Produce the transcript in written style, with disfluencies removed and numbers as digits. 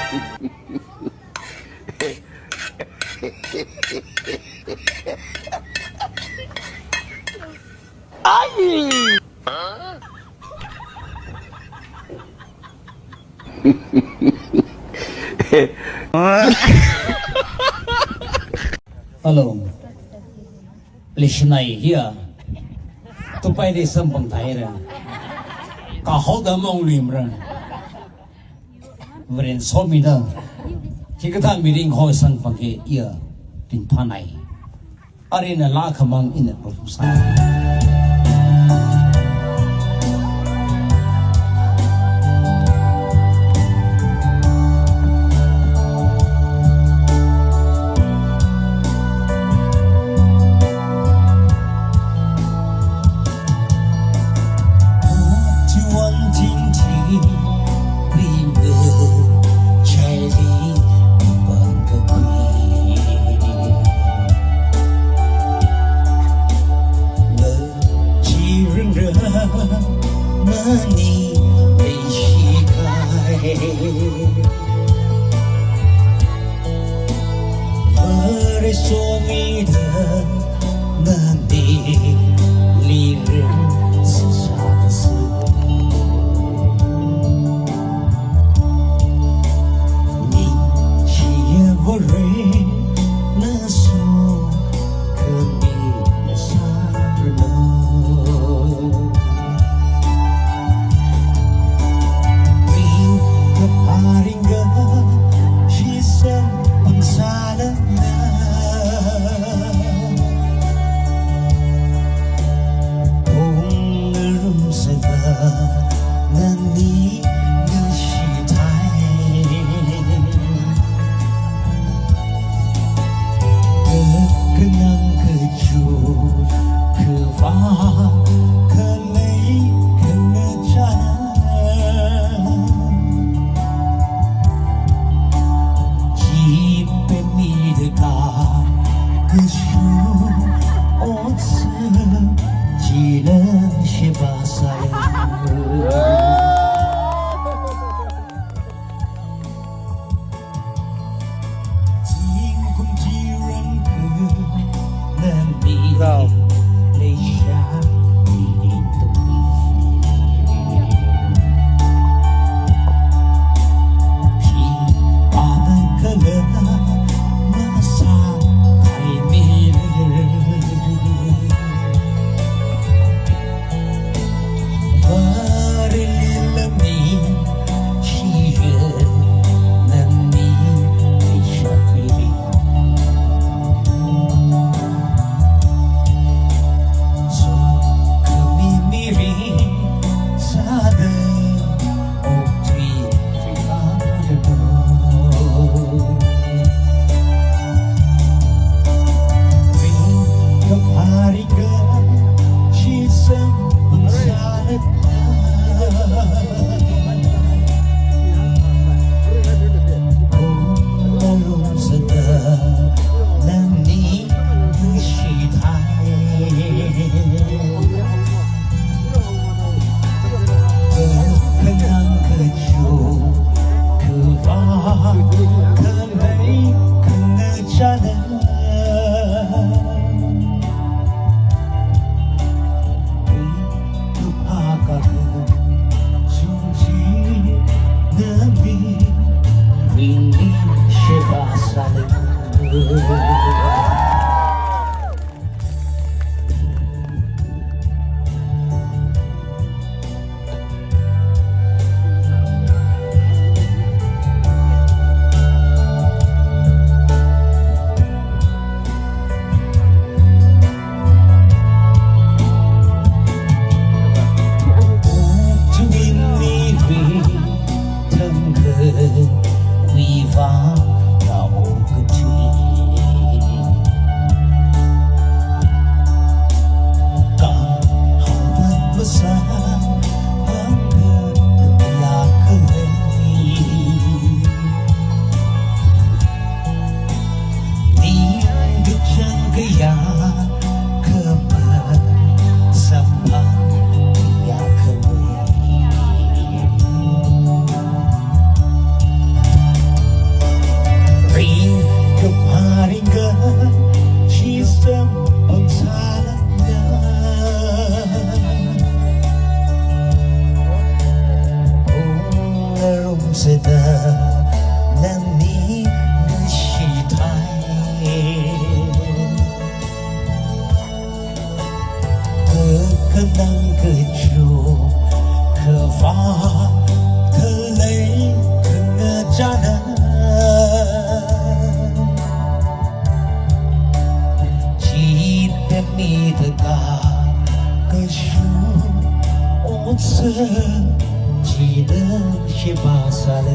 Hello, listenai here. Tu pai di sembang thai ra. Kau dah menglim ra. Beren somi dah. Kita meeting hoi sang pakai ia tin panai. Arena lah kemang ini profesor. 值得让你的期待。可能个就可发可累可扎呢，记得你的那个手，我是记得是巴萨了。